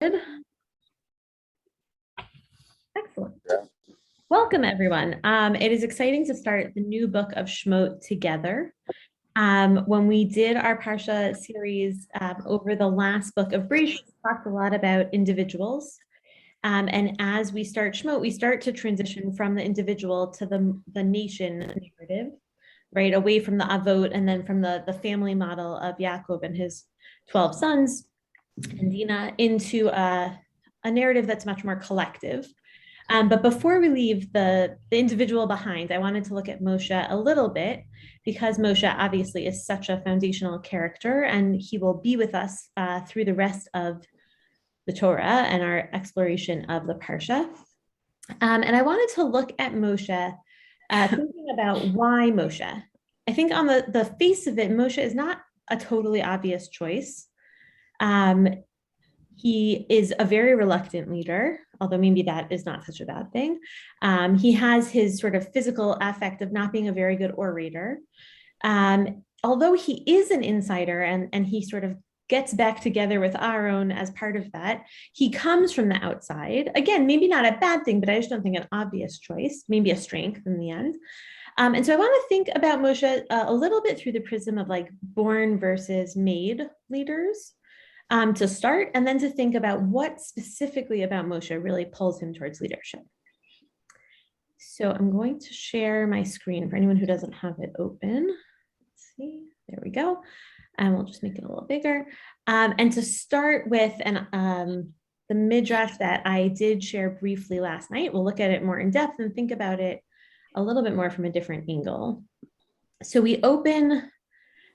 Good. Excellent. Welcome, everyone. It is exciting to start the new book of Shemot together. When we did our Parsha series over the last book of Bereshit, we talked a lot about individuals. And as we start Shemot, we start to transition from the individual to the nation narrative, right? Away from the Avot and then from the family model of Yaakov and his 12 sons and Dinah into a narrative that's much more collective. But before we leave the individual behind, I wanted to look at Moshe a little bit because Moshe obviously is such a foundational character and he will be with us through the rest of the Torah and our exploration of the Parsha. And I wanted to look at Moshe thinking about why Moshe. I think on the face of it, Moshe is not a totally obvious choice. He is a very reluctant leader, although maybe that is not such a bad thing. He has his sort of physical affect of not being a very good orator. Although he is an insider and he sort of gets back together with Aaron as part of that, he comes from the outside. Again, maybe not a bad thing, but I just don't think an obvious choice, maybe a strength in the end. And so I want to think about Moshe a little bit through the prism of like born versus made leaders. To start, and then to think about what specifically about Moshe really pulls him towards leadership. So I'm going to share my screen for anyone who doesn't have it open. Let's see, there we go. And we'll just make it a little bigger. And to start with the midrash that I did share briefly last night, we'll look at it more in depth and think about it a little bit more from a different angle. So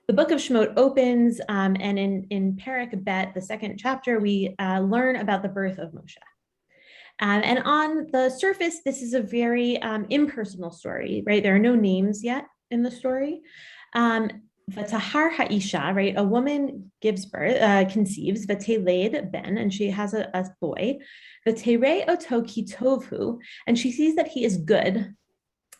the book of Shemot opens, and in Perek Bet, the second chapter, we learn about the birth of Moshe. And on the surface, this is a very impersonal story, right? There are no names yet in the story. Vatahar ha'isha, right? A woman gives birth, conceives, vateled ben, and she has a boy. Vatere oto ki tovhu, and she sees that he is good.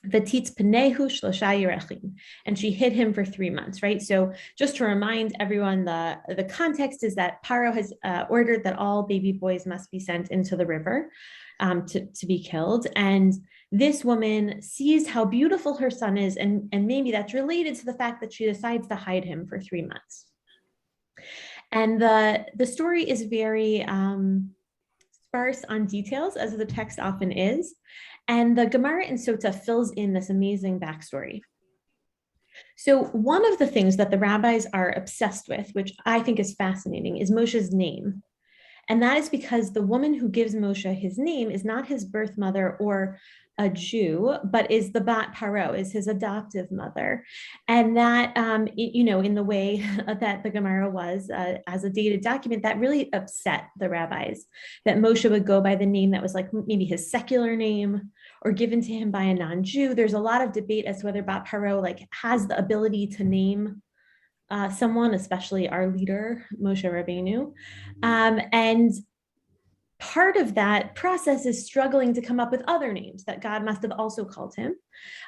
Vatitz penehu shlosha yerechim, and she hid him for 3 months, right? So just to remind everyone, the context is that Paro has ordered that all baby boys must be sent into the river to be killed. And this woman sees how beautiful her son is, and maybe that's related to the fact that she decides to hide him for 3 months. And the story is very sparse on details, as the text often is. And the Gemara in Sota fills in this amazing backstory. So one of the things that the rabbis are obsessed with, which I think is fascinating, is Moshe's name. And that is because the woman who gives Moshe his name is not his birth mother or a Jew, but is the Bat Paro, is his adoptive mother. And that, in the way that the Gemara was as a dated document, that really upset the rabbis, that Moshe would go by the name that was like maybe his secular name or given to him by a non-Jew. There's a lot of debate as to whether Bat Paro like has the ability to name someone, especially our leader, Moshe Rabbeinu. And part of that process is struggling to come up with other names that God must have also called him.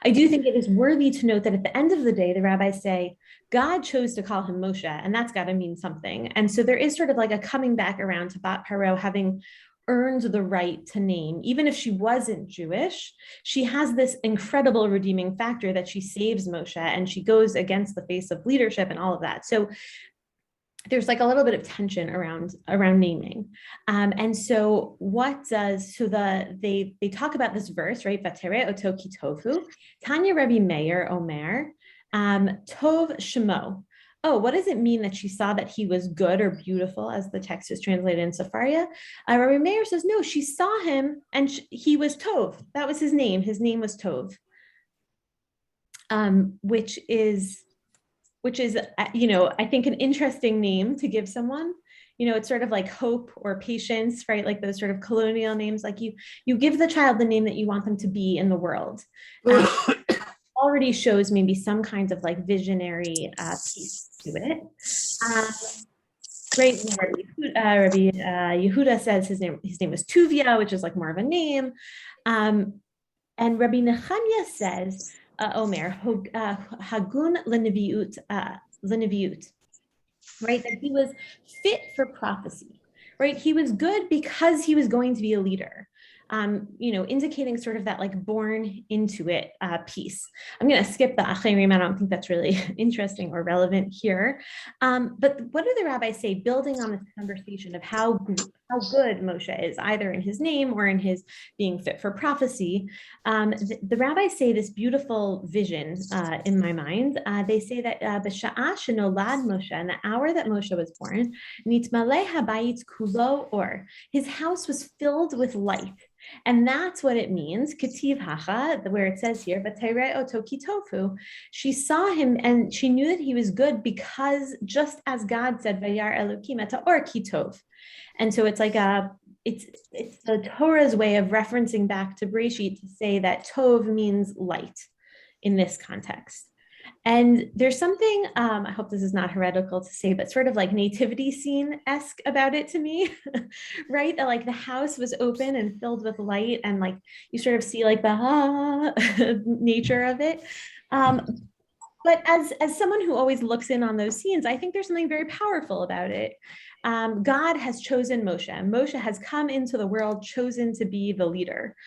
I do think it is worthy to note that at the end of the day, the rabbis say, God chose to call him Moshe, and that's got to mean something. And so there is sort of like a coming back around to Bat Paro having earned the right to name. Even if she wasn't Jewish, she has this incredible redeeming factor that she saves Moshe and she goes against the face of leadership and all of that. So there's like a little bit of tension around naming. And so they talk about this verse, right? Vatere oto ki tovu. Tanya Rebbe Meir Omer, Tov Shemo. Oh, what does it mean that she saw that he was good or beautiful, as the text is translated in Sefaria? Rabbi Meir says, no, she saw him and he was Tov. That was his name. His name was Tov, which is, I think an interesting name to give someone. It's sort of like hope or patience, right? Like those sort of colonial names, like you give the child the name that you want them to be in the world. Already shows maybe some kinds of like visionary piece to it. Great. Rabbi Yehuda says his name was Tuvia, which is like more of a name. And Rabbi Nechemia says, Omer, Hagun Leneviut, right? That he was fit for prophecy. right? He was good because he was going to be a leader. Indicating sort of that like born into it piece. I'm going to skip the Acherim. I don't think that's really interesting or relevant here. But what do the rabbis say, building on this conversation of how good Moshe is, either in his name or in his being fit for prophecy? The rabbis say this beautiful vision in my mind. They say that B'sha'ah shenolad Moshe, in the hour that Moshe was born, nitmaleh habayit kulo or, his house was filled with light. And that's what it means, Ketiv Hacha, where it says here, Vatayre Oto Kitofu. She saw him and she knew that he was good because just as God said, Vayar Elokim eta or Kitov. And so it's like it's the Torah's way of referencing back to Breshit to say that Tov means light in this context. And there's something, I hope this is not heretical to say, but sort of like nativity scene-esque about it to me, right? That like the house was open and filled with light and like you sort of see like the nature of it. But as someone who always looks in on those scenes, I think there's something very powerful about it. God has chosen Moshe. Moshe has come into the world chosen to be the leader.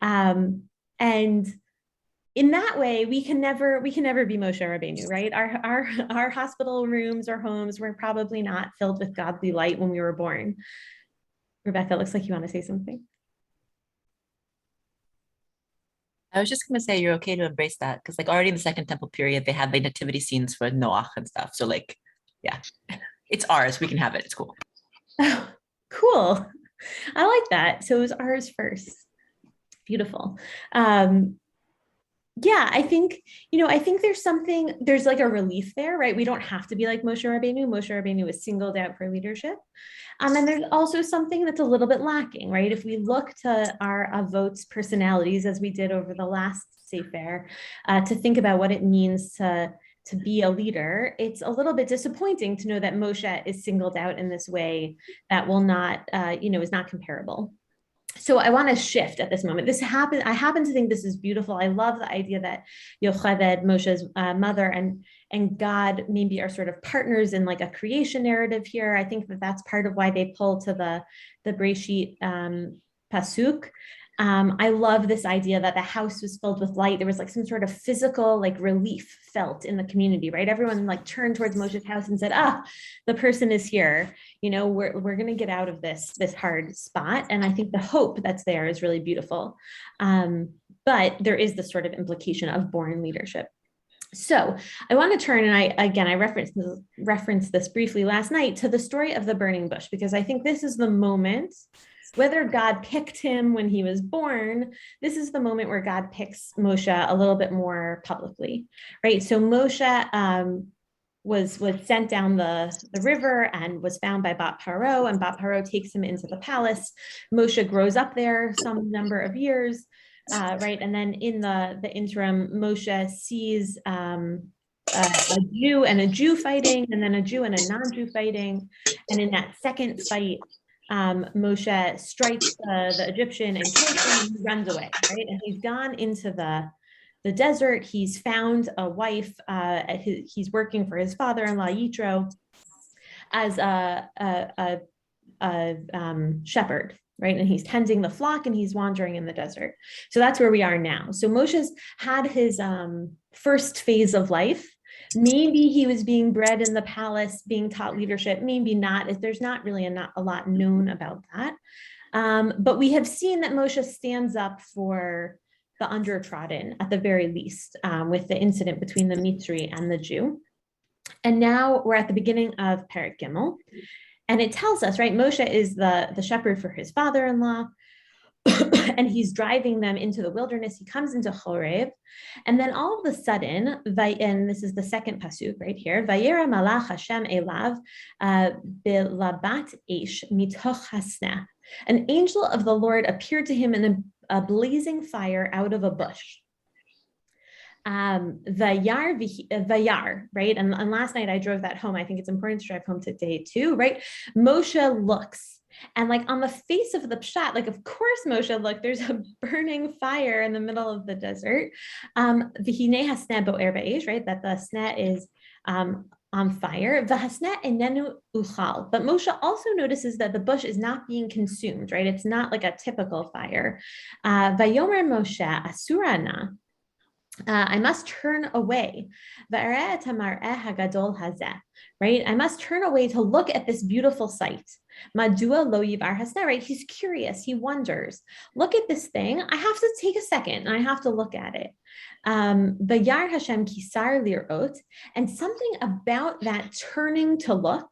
And in that way, we can never be Moshe Rabbeinu, right? Our hospital rooms or homes were probably not filled with godly light when we were born. Rebecca, looks like you want to say something. I was just gonna say you're okay to embrace that because like already in the Second Temple period they had the nativity scenes for Noach and stuff. So like, yeah, it's ours. We can have it. It's cool. Oh, cool. I like that. So it was ours first. Beautiful. Yeah, I think there's like a relief there, right? We don't have to be like Moshe Rabbeinu. Moshe Rabbeinu was singled out for leadership. And there's also something that's a little bit lacking, right? If we look to our avot's personalities, as we did over the last Sefer, to think about what it means to be a leader, it's a little bit disappointing to know that Moshe is singled out in this way that will not, is not comparable. So I want to shift at this moment. I happen to think this is beautiful. I love the idea that Yocheved, Moshe's mother, and God maybe are sort of partners in like a creation narrative here. I think that that's part of why they pull to the Breshit pasuk. I love this idea that the house was filled with light. There was like some sort of physical like relief felt in the community, right? Everyone like turned towards Moshe's house and said, the person is here. We're going to get out of this hard spot. And I think the hope that's there is really beautiful. But there is this sort of implication of born leadership. So I want to turn, and I referenced this briefly last night, to the story of the burning bush, because I think this is the moment, whether God picked him when he was born, this is the moment where God picks Moshe a little bit more publicly, right? So Moshe was sent down the river and was found by Bat Paro, and Bat Paro takes him into the palace. Moshe grows up there some number of years, right? And then in the interim, Moshe sees a Jew and a Jew fighting, and then a Jew and a non-Jew fighting. And in that second fight, Moshe strikes the Egyptian and kills him, and he runs away, right? And he's gone into the desert. He's found a wife. He's working for his father-in-law Yitro as a shepherd, right? And he's tending the flock and he's wandering in the desert. So that's where we are now. So Moshe's had his first phase of life. Maybe he was being bred in the palace, being taught leadership, maybe not. There's not really a lot known about that. But we have seen that Moshe stands up for the undertrodden at the very least, with the incident between the Mitzri and the Jew. And now we're at the beginning of Perek Gimel. And it tells us, right, Moshe is the shepherd for his father-in-law, and he's driving them into the wilderness. He comes into Horeb, and then all of a sudden, and this is the second pasuk right here, Vayera malach Hashem elav bilabat ish mitoch hasna. An angel of the Lord appeared to him in a blazing fire out of a bush. Vayar, right? And last night I drove that home. I think it's important to drive home today too, right? Moshe looks, and like on the face of the pshat, like of course Moshe looked, there's a burning fire in the middle of the desert. V'hinei hasneh bo'er ba'esh, right? That the sneh is on on fire. V'hasneh enenu uchal. But Moshe also notices that the bush is not being consumed, right? It's not like a typical fire. Vayomer Moshe asurana. I must turn away. Right? I must turn away to look at this beautiful sight. Madua lo yivar hasna, right? He's curious. He wonders. Look at this thing. I have to take a second and I have to look at it. Vayar Hashem kisar lirot. And something about that turning to look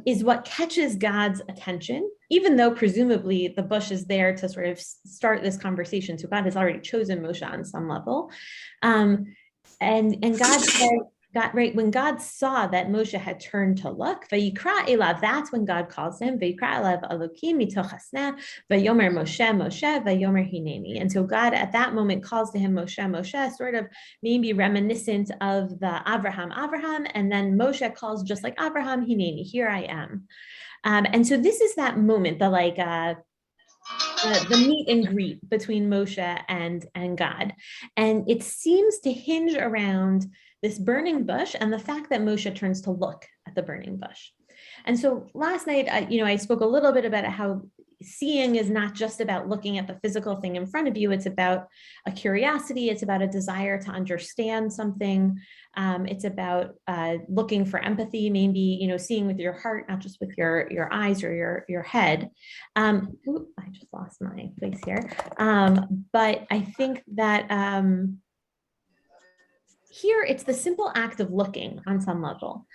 is what catches God's attention, even though presumably the bush is there to sort of start this conversation. So God has already chosen Moshe on some level. And God said, right, when God saw that Moshe had turned to look, Vayikra elav, that's when God calls him, Vayikra elav Elokim mitoch hasneh, Vayomer Moshe, Moshe, Vayomer hineni. And so God at that moment calls to him Moshe, Moshe, sort of maybe reminiscent of the Avraham, and then Moshe calls just like Avraham, hineni, here I am. And so this is that moment, the meet and greet between Moshe and God. And it seems to hinge around this burning bush and the fact that Moshe turns to look at the burning bush. And so last night, I spoke a little bit about how seeing is not just about looking at the physical thing in front of you. It's about a curiosity. It's about a desire to understand something. It's about looking for empathy, maybe, seeing with your heart, not just with your eyes or your head. I just lost my place here. But I think that here it's the simple act of looking on some level,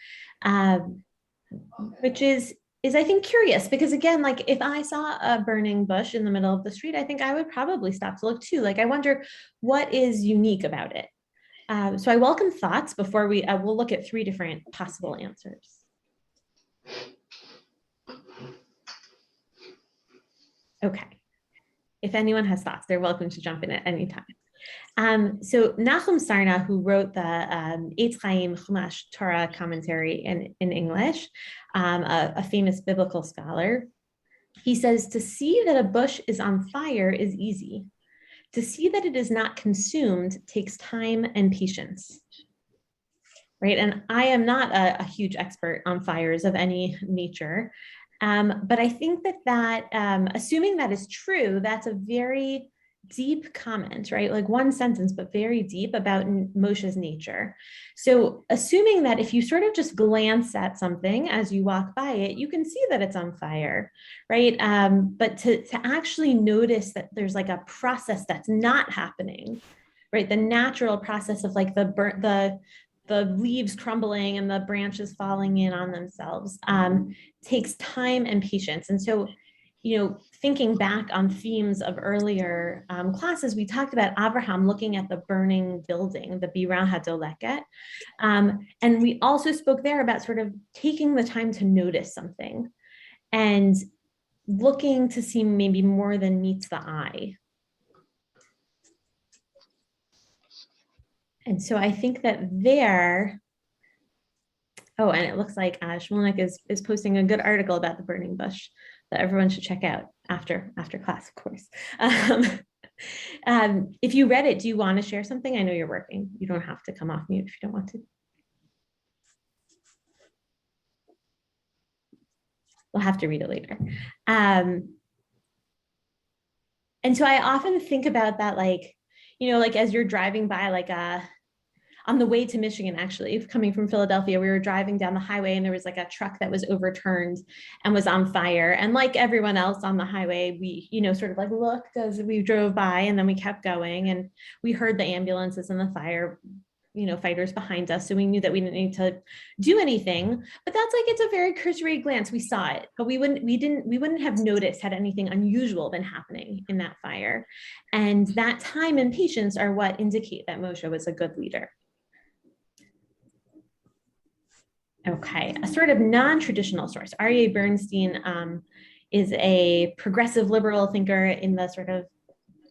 which is I think curious, because again, like if I saw a burning bush in the middle of the street, I think I would probably stop to look too. Like I wonder what is unique about it. So I welcome thoughts before we'll look at 3 different possible answers. Okay. If anyone has thoughts, they're welcome to jump in at any time. So Nachum Sarna, who wrote the Eitz Chaim Chumash Torah commentary in English, a famous biblical scholar, he says, to see that a bush is on fire is easy. To see that it is not consumed takes time and patience. Right. And I am not a huge expert on fires of any nature. But I think that assuming that is true, that's a very deep comment, right? Like one sentence, but very deep about Moshe's nature. So assuming that if you sort of just glance at something as you walk by it, you can see that it's on fire, right? But to actually notice that there's like a process that's not happening, right? The natural process of like the leaves crumbling and the branches falling in on themselves takes time and patience. And so, thinking back on themes of earlier classes, we talked about Abraham looking at the burning building, the Bira Hadoleket. And we also spoke there about sort of taking the time to notice something and looking to see maybe more than meets the eye. And so I think that there, and it looks like Shmulnik is posting a good article about the burning bush that everyone should check out after class, of course. If you read it, do you want to share something? I know you're working. You don't have to come off mute if you don't want to. We'll have to read it later. And so I often think about that, like as you're driving by, like on the way to Michigan, actually, coming from Philadelphia, we were driving down the highway and there was like a truck that was overturned and was on fire. And like everyone else on the highway, we, sort of like looked as we drove by and then we kept going and we heard the ambulances and the fire, fighters behind us. So we knew that we didn't need to do anything, but that's like, it's a very cursory glance. We saw it, but we wouldn't have noticed had anything unusual been happening in that fire. And that time and patience are what indicate that Moshe was a good leader. Okay, a sort of non-traditional source. Aryeh Bernstein is a progressive liberal thinker in the sort of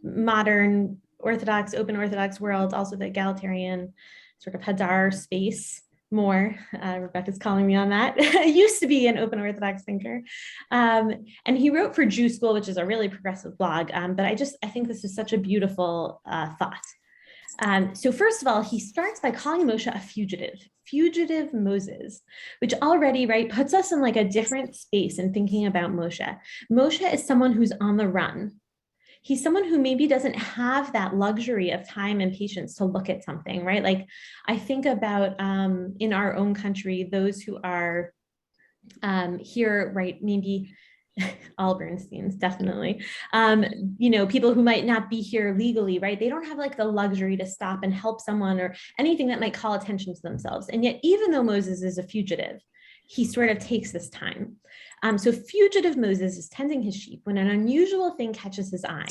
modern Orthodox, open Orthodox world, also the egalitarian sort of Hadar space more. Rebecca's calling me on that. Used to be an open Orthodox thinker. And he wrote for Jew School, which is a really progressive blog. But I think this is such a beautiful thought. So first of all, he starts by calling Moshe a fugitive Moses, which already, right, puts us in like a different space in thinking about Moshe. Moshe is someone who's on the run. He's someone who maybe doesn't have that luxury of time and patience to look at something, right? Like I think about in our own country, those who are here, right, maybe all Bernsteins, definitely. People who might not be here legally, right? They don't have like the luxury to stop and help someone or anything that might call attention to themselves. And yet, even though Moses is a fugitive, he sort of takes this time. So fugitive Moses is tending his sheep when an unusual thing catches his eye.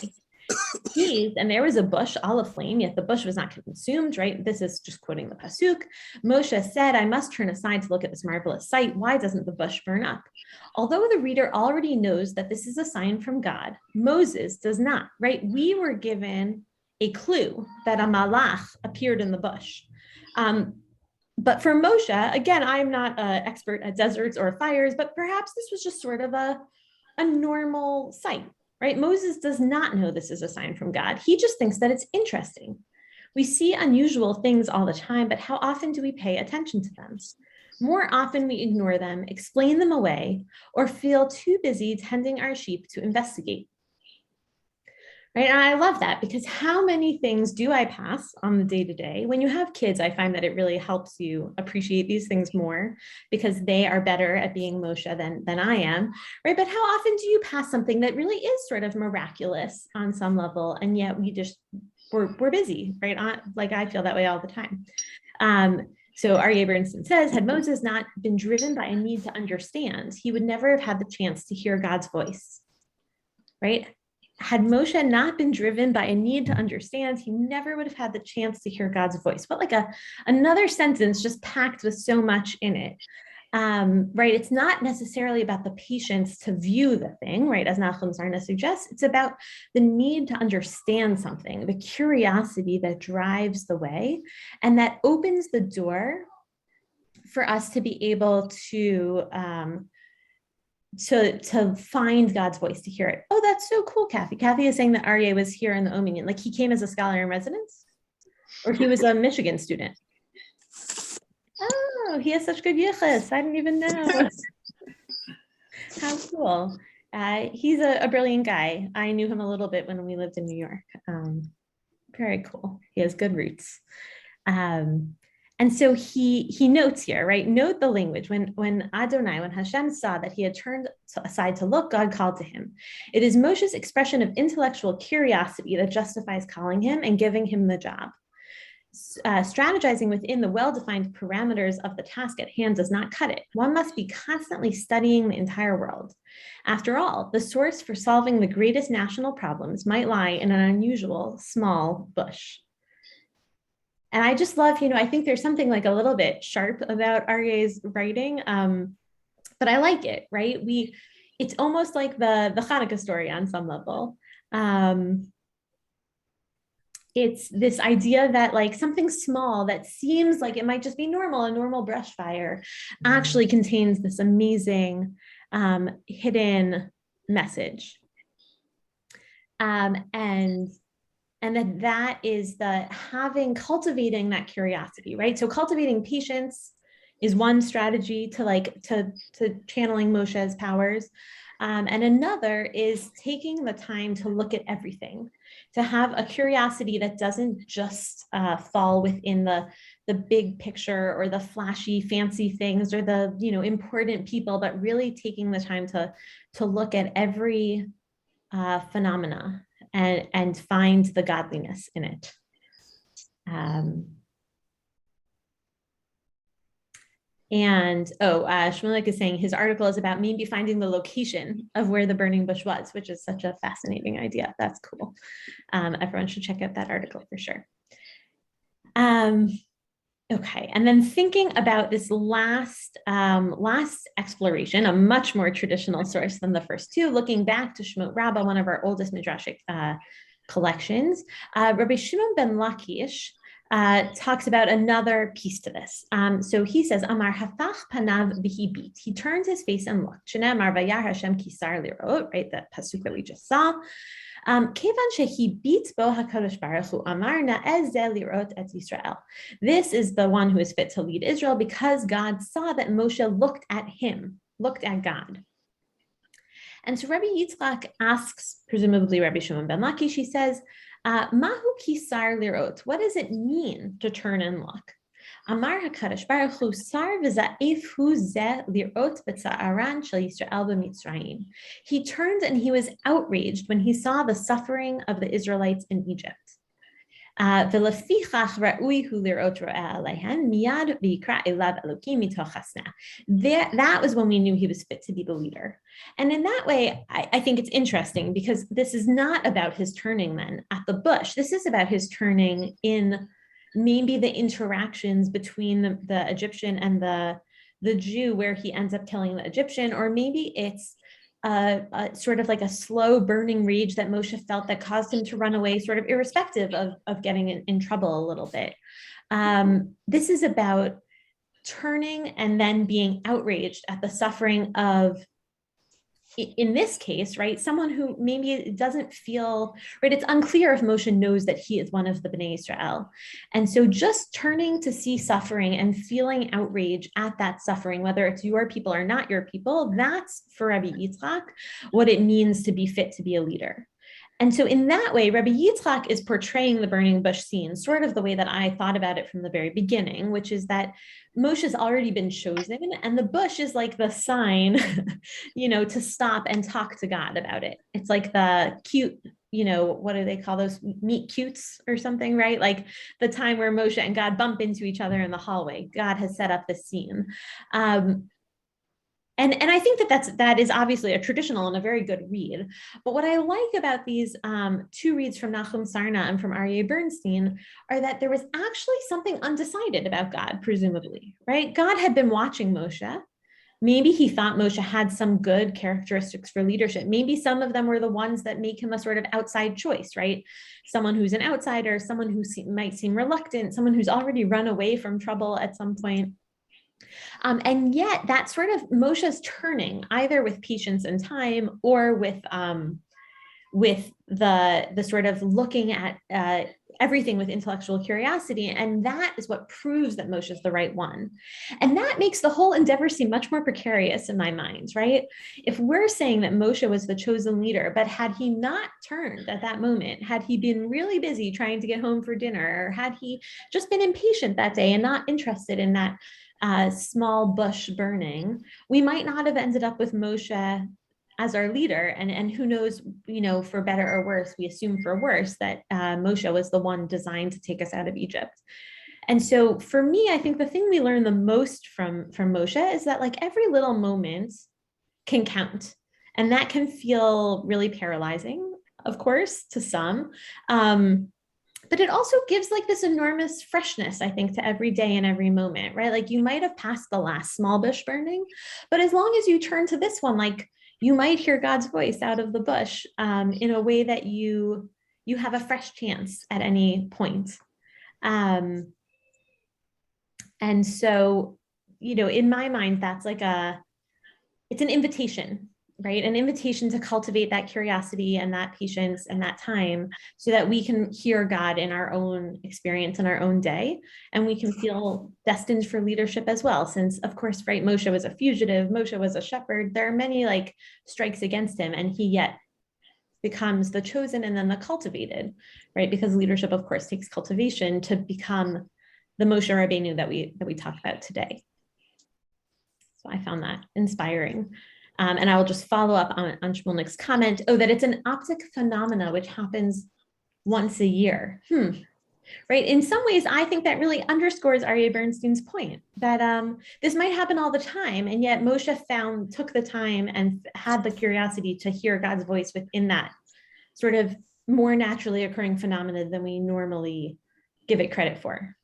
And there was a bush, olive flame, yet the bush was not consumed, right? This is just quoting the Pasuk. Moshe said, I must turn aside to look at this marvelous sight. Why doesn't the bush burn up? Although the reader already knows that this is a sign from God, Moses does not, right? We were given a clue that a malach appeared in the bush. But for Moshe, again, I'm not an expert at deserts or fires, but perhaps this was just sort of a normal sight, right? Moses does not know this is a sign from God. He just thinks that it's interesting. We see unusual things all the time, but how often do we pay attention to them? More often we ignore them, explain them away, or feel too busy tending our sheep to investigate. Right? And I love that because how many things do I pass on the day to day? When you have kids, I find that it really helps you appreciate these things more because they are better at being Moshe than I am, right? But how often do you pass something that really is sort of miraculous on some level, and yet we're busy, right? Like I feel that way all the time. So Aryeh Bernstein says, had Moses not been driven by a need to understand, he would never have had the chance to hear God's voice, right? Had Moshe not been driven by a need to understand, he never would have had the chance to hear God's voice. But like another sentence just packed with so much in it. Right? It's not necessarily about the patience to view the thing, right? As Nachum Sarna suggests, it's about the need to understand something, the curiosity that drives the way, and that opens the door for us to be able to find God's voice, to hear it. Oh, that's so cool, Kathy. Kathy is saying that Aryeh was here in the Ominion. Like he came as a scholar in residence, or he was a Michigan student. Oh, he has such good yichus. I didn't even know. How cool. He's a brilliant guy. I knew him a little bit when we lived in New York. Very cool. He has good roots. And so he notes here, right? Note the language. When Hashem saw that he had turned aside to look, God called to him. It is Moshe's expression of intellectual curiosity that justifies calling him and giving him the job. Strategizing within the well-defined parameters of the task at hand does not cut it. One must be constantly studying the entire world. After all, the source for solving the greatest national problems might lie in an unusual small bush. And I just love, I think there's something like a little bit sharp about Aryeh's writing, but I like it, right? It's almost like the Hanukkah story on some level. It's this idea that like something small that seems like it might just be normal, a normal brush fire, actually contains this amazing hidden message. And that is cultivating that curiosity, right? So cultivating patience is one strategy to channeling Moshe's powers. And another is taking the time to look at everything, to have a curiosity that doesn't just fall within the big picture or the flashy, fancy things or the important people, but really taking the time to look at every phenomena and find the godliness in it. Shmulik is saying his article is about maybe finding the location of where the burning bush was, which is such a fascinating idea. That's cool. Everyone should check out that article for sure. Okay, and then thinking about this last exploration, a much more traditional source than the first two, looking back to Shemot Rabbah, one of our oldest midrashic collections, Rabbi Shimon ben Lakish talks about another piece to this. So he says, Amar hafach panav v'hibit. He turns his face and looked. Shneimar vayar Hashem kisar lirot, right? That pasuk that we just saw. Kevan shehibit bo hakadosh baruch hu amar na'ez ze lirot et Yisrael. This is the one who is fit to lead Israel because God saw that Moshe looked at him, looked at God. And so Rabbi Yitzchak asks, presumably Rabbi Shimon ben Lakish, she says, Mahu kisar lirot. What does it mean to turn and look? Amar HaKadosh Baruch Hu sar v'za'if hu zeh lirot b'tza'aran shel Yisrael b'Mitzrayim. He turned and he was outraged when he saw the suffering of the Israelites in Egypt. That was when we knew he was fit to be the leader. And in that way, I think it's interesting because this is not about his turning then at the bush. This is about his turning in maybe the interactions between the Egyptian and the Jew, where he ends up killing the Egyptian, or maybe it's sort of like a slow burning rage that Moshe felt that caused him to run away, sort of irrespective of getting in trouble a little bit. This is about turning and then being outraged at the suffering of, in this case, right, someone who maybe doesn't feel, right, it's unclear if Moshe knows that he is one of the Bnei Israel. And so just turning to see suffering and feeling outrage at that suffering, whether it's your people or not your people, that's for Rabbi Yitzchak what it means to be fit to be a leader. And so in that way, Rabbi Yitzchak is portraying the burning bush scene sort of the way that I thought about it from the very beginning, which is that Moshe's already been chosen and the bush is like the sign, to stop and talk to God about it. It's like the cute, what do they call those, meet cutes or something, right? Like the time where Moshe and God bump into each other in the hallway. God has set up the scene. And I think that is obviously a traditional and a very good read. But what I like about these two reads from Nahum Sarna and from Aryeh Bernstein are that there was actually something undecided about God, presumably, right? God had been watching Moshe. Maybe he thought Moshe had some good characteristics for leadership. Maybe some of them were the ones that make him a sort of outside choice, right? Someone who's an outsider, someone who might seem reluctant, someone who's already run away from trouble at some point. And yet that sort of Moshe's turning either with patience and time or with the sort of looking at everything with intellectual curiosity. And that is what proves that Moshe is the right one. And that makes the whole endeavor seem much more precarious in my mind, right? If we're saying that Moshe was the chosen leader, but had he not turned at that moment, had he been really busy trying to get home for dinner, or had he just been impatient that day and not interested in that small bush burning, we might not have ended up with Moshe as our leader. And who knows, for better or worse, we assume for worse that Moshe was the one designed to take us out of Egypt. And so for me, I think the thing we learn the most from Moshe is that like every little moment can count. And that can feel really paralyzing, of course, to some. But it also gives like this enormous freshness, I think, to every day and every moment, right? Like you might have passed the last small bush burning, but as long as you turn to this one, like you might hear God's voice out of the bush in a way that you have a fresh chance at any point. And so, in my mind, that's like it's an invitation, right? An invitation to cultivate that curiosity and that patience and that time so that we can hear God in our own experience in our own day. And we can feel destined for leadership as well. Since of course, right, Moshe was a fugitive, Moshe was a shepherd. There are many like strikes against him and he yet becomes the chosen and then the cultivated, right? Because leadership of course takes cultivation to become the Moshe Rabbeinu that we talk about today. So I found that inspiring. And I will just follow up on Shmulnik's comment, that it's an optic phenomena which happens once a year. Right. In some ways, I think that really underscores Aryeh Bernstein's point that this might happen all the time. And yet Moshe took the time and had the curiosity to hear God's voice within that sort of more naturally occurring phenomena than we normally give it credit for.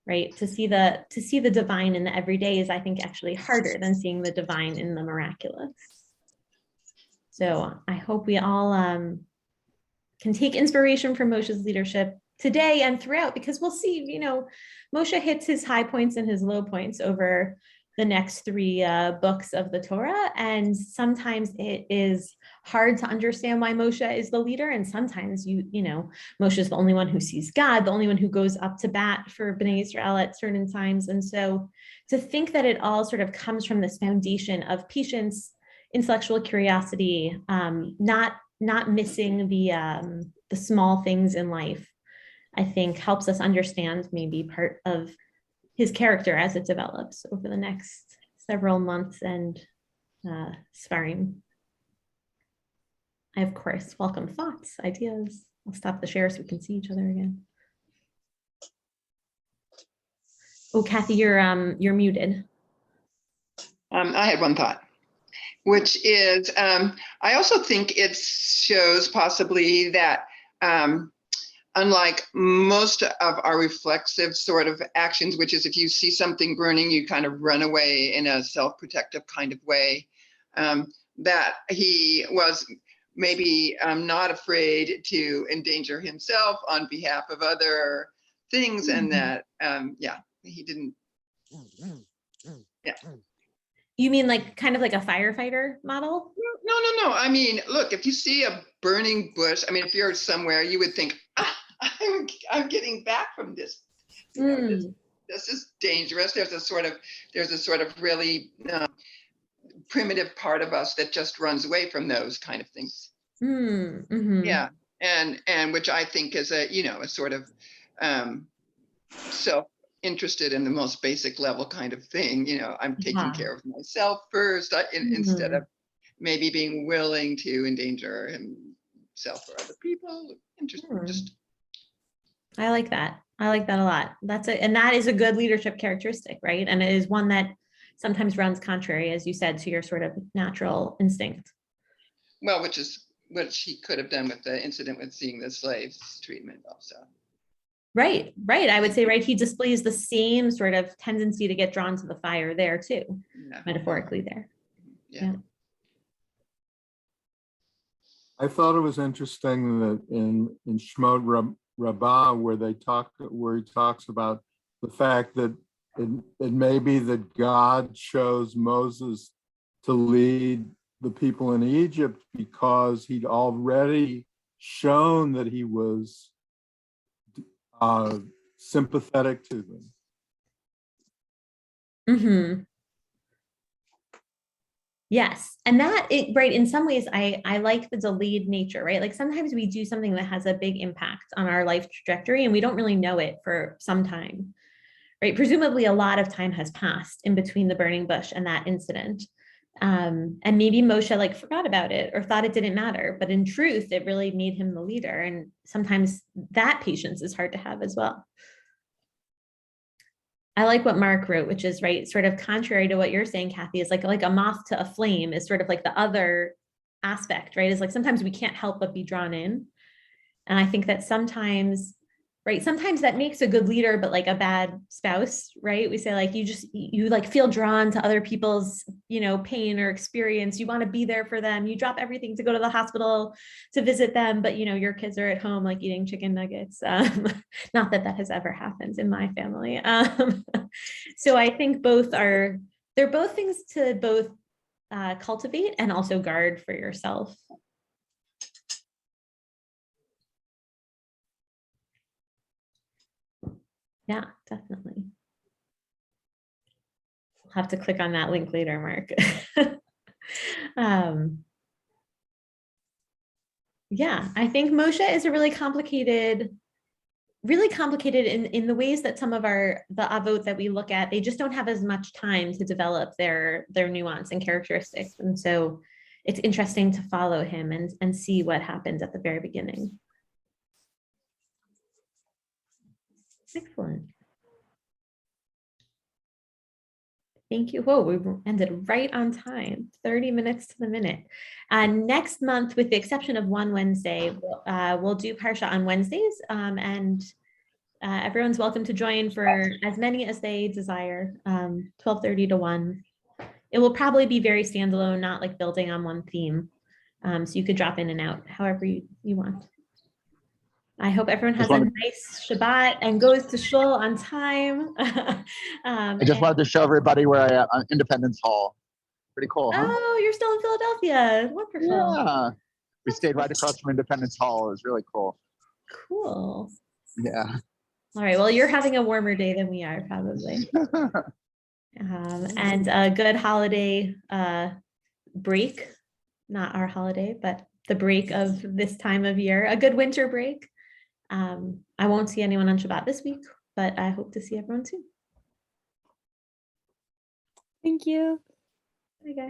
Right. To see the divine in the everyday is, I think, actually harder than seeing the divine in the miraculous. So I hope we all can take inspiration from Moshe's leadership, today and throughout, because we'll see, Moshe hits his high points and his low points over the next three books of the Torah. And sometimes it is hard to understand why Moshe is the leader. And sometimes Moshe is the only one who sees God, the only one who goes up to bat for Bnei Israel at certain times. And so to think that it all sort of comes from this foundation of patience, intellectual curiosity, not missing the small things in life, I think helps us understand maybe part of his character as it develops over the next several months and Svarim. I, of course, welcome thoughts, ideas. I'll stop the share so we can see each other again. Oh, Kathy, you're muted. I had one thought, which is I also think it shows possibly that unlike most of our reflexive sort of actions, which is if you see something burning, you kind of run away in a self-protective kind of way, that he was maybe not afraid to endanger himself on behalf of other things, and that, he didn't, yeah. You mean like kind of like a firefighter model? No. I mean, look, if you see a burning bush, I mean, if you're somewhere, you would think, I'm getting back from this. This is dangerous. There's a sort of really primitive part of us that just runs away from those kind of things. Yeah, and which I think is a sort of self-interested in the most basic level kind of thing. I'm taking care of myself first, instead of maybe being willing to endanger himself or other people. Interesting. I like that. I like that a lot. And that is a good leadership characteristic, right? And it is one that sometimes runs contrary, as you said, to your sort of natural instinct. Well, which he could have done with the incident with seeing the slaves treatment also. Right. I would say, right, he displays the same sort of tendency to get drawn to the fire there too, metaphorically there. Yeah. I thought it was interesting that in Shemot Rabbah, where he talks about the fact that it may be that God chose Moses to lead the people in Egypt because he'd already shown that he was sympathetic to them. Yes. And right, in some ways, I like the delayed nature, right? Like sometimes we do something that has a big impact on our life trajectory and we don't really know it for some time, right? Presumably a lot of time has passed in between the burning bush and that incident. And maybe Moshe forgot about it or thought it didn't matter, but in truth, it really made him the leader. And sometimes that patience is hard to have as well. I like what Mark wrote, which is right, sort of contrary to what you're saying, Kathy, is like a moth to a flame is sort of like the other aspect, right? Is like sometimes we can't help but be drawn in. And I think that sometimes that makes a good leader, but like a bad spouse, right? We say like, you like feel drawn to other people's, pain or experience. You want to be there for them. You drop everything to go to the hospital to visit them, but your kids are at home, like eating chicken nuggets. Not that has ever happened in my family. So I think they're both things to both cultivate and also guard for yourself. Yeah, definitely. I'll have to click on that link later, Mark. Yeah, I think Moshe is a really complicated in the ways that some of the avot that we look at, they just don't have as much time to develop their nuance and characteristics. And so it's interesting to follow him and see what happens at the very beginning. Excellent. Thank you. Whoa, we ended right on time, 30 minutes to the minute. Next month, with the exception of one Wednesday, we'll do Parsha on Wednesdays, and everyone's welcome to join for as many as they desire, 12:30 to 1. It will probably be very standalone, not like building on one theme. So you could drop in and out however you want. I hope everyone has Just a wanted- nice Shabbat and goes to shul on time. I just wanted to show everybody where I am on Independence Hall. Pretty cool, huh? Oh, you're still in Philadelphia. Wonderful. Yeah. We stayed right across from Independence Hall. It was really cool. Cool. Yeah. All right. Well, you're having a warmer day than we are, probably. And a good holiday break. Not our holiday, but the break of this time of year. A good winter break. I won't see anyone on Shabbat this week, but I hope to see everyone soon. Thank you. Bye, guys.